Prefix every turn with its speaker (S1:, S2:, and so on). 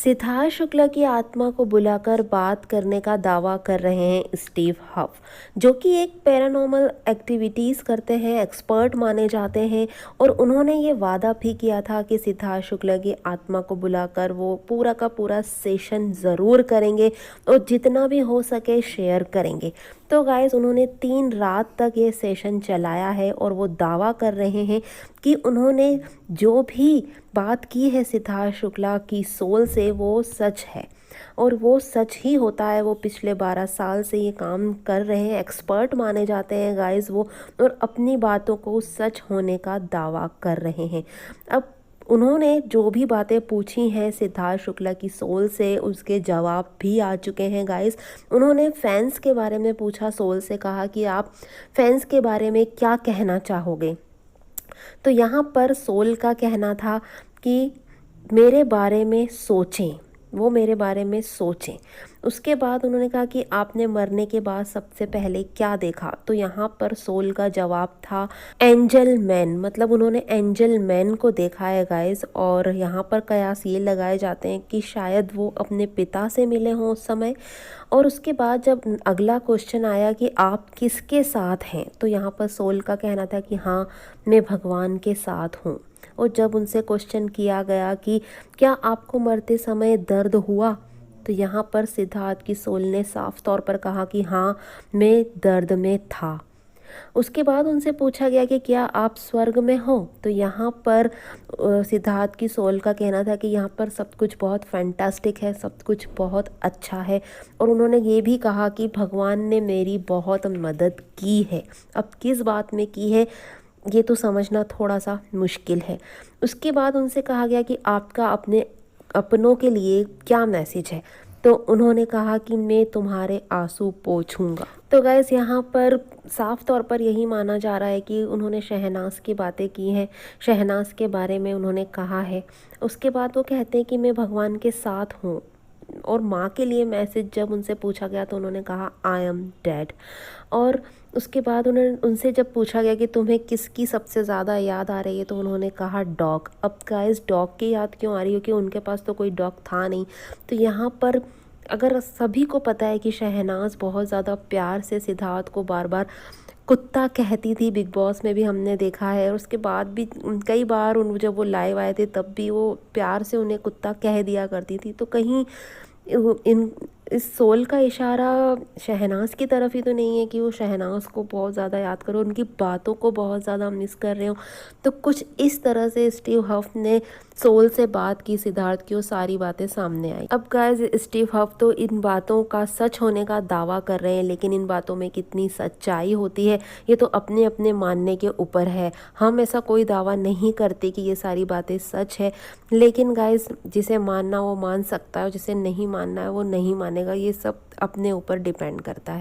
S1: सिद्धार्थ शुक्ला की आत्मा को बुलाकर बात करने का दावा कर रहे हैं स्टीव हफ, जो कि एक पैरानॉर्मल एक्टिविटीज़ करते हैं, एक्सपर्ट माने जाते हैं। और उन्होंने ये वादा भी किया था कि सिद्धार्थ शुक्ला की आत्मा को बुलाकर वो पूरा का पूरा सेशन ज़रूर करेंगे और जितना भी हो सके शेयर करेंगे। तो गाइस, उन्होंने 3 रात तक ये सेशन चलाया है और वो दावा कर रहे हैं कि उन्होंने जो भी बात की है सिद्धार्थ शुक्ला की सोल से वो सच है और वो सच ही होता है। वो पिछले 12 साल से ये काम कर रहे हैं, एक्सपर्ट माने जाते हैं गाइस वो, और अपनी बातों को सच होने का दावा कर रहे हैं। अब उन्होंने जो भी बातें पूछी हैं सिद्धार्थ शुक्ला की सोल से, उसके जवाब भी आ चुके हैं गाइस। उन्होंने फैंस के बारे में पूछा, सोल से कहा कि आप फैंस के बारे में क्या कहना चाहोगे। तो यहाँ पर सोल का कहना था कि मेरे बारे में सोचें, वो मेरे बारे में सोचें। उसके बाद उन्होंने कहा कि आपने मरने के बाद सबसे पहले क्या देखा। तो यहाँ पर सोल का जवाब था एंजल मैन, मतलब उन्होंने एंजल मैन को देखा है गाइस। और यहाँ पर कयास ये लगाए जाते हैं कि शायद वो अपने पिता से मिले हों उस समय। और उसके बाद जब अगला क्वेश्चन आया कि आप किसके साथ हैं, तो यहाँ पर सोल का कहना था कि हाँ, मैं भगवान के साथ हूँ। और जब उनसे क्वेश्चन किया गया कि क्या आपको मरते समय दर्द हुआ, तो यहाँ पर सिद्धार्थ की सोल ने साफ तौर पर कहा कि हाँ, मैं दर्द में था। उसके बाद उनसे पूछा गया कि क्या आप स्वर्ग में हो, तो यहाँ पर सिद्धार्थ की सोल का कहना था कि यहाँ पर सब कुछ बहुत फैंटास्टिक है, सब कुछ बहुत अच्छा है। और उन्होंने ये भी कहा कि भगवान ने मेरी बहुत मदद की है। अब किस बात में की है ये तो समझना थोड़ा सा मुश्किल है। उसके बाद उनसे कहा गया कि आपका अपने अपनों के लिए क्या मैसेज है, तो उन्होंने कहा कि मैं तुम्हारे आंसू पोंछूंगा। तो गाइस, यहाँ पर साफ तौर पर यही माना जा रहा है कि उन्होंने शहनाज की बातें की हैं, शहनाज के बारे में उन्होंने कहा है। उसके बाद वो कहते हैं कि मैं भगवान के साथ हूँ। और माँ के लिए मैसेज जब उनसे पूछा गया तो उन्होंने कहा आई एम डेड। और उसके बाद उनसे जब पूछा गया कि तुम्हें किसकी सबसे ज़्यादा याद आ रही है, तो उन्होंने कहा डॉग। अब गाइस, डॉग की याद क्यों आ रही है, क्योंकि उनके पास तो कोई डॉग था नहीं। तो यहाँ पर अगर सभी को पता है कि शहनाज बहुत ज़्यादा प्यार से सिद्धार्थ को बार बार कुत्ता कहती थी, बिग बॉस में भी हमने देखा है। और उसके बाद भी कई बार जब वो लाइव आए थे तब भी वो प्यार से उन्हें कुत्ता कह दिया करती थी। तो कहीं इन इस सोल का इशारा शहनाज की तरफ ही तो नहीं है कि वो शहनाज को बहुत ज़्यादा याद करो, उनकी बातों को बहुत ज़्यादा मिस कर रहे हो। तो कुछ इस तरह से स्टीव हफ ने सोल से बात की सिद्धार्थ की, वो सारी बातें सामने आई। अब गाइस, स्टीव हफ तो इन बातों का सच होने का दावा कर रहे हैं, लेकिन इन बातों में कितनी सच्चाई होती है ये तो अपने अपने मानने के ऊपर है। हम ऐसा कोई दावा नहीं करते कि ये सारी बातें सच है, लेकिन गाइस, जिसे मानना वो मान सकता है और जिसे नहीं मानना है वो नहीं मानेगा। ये सब अपने ऊपर डिपेंड करता है।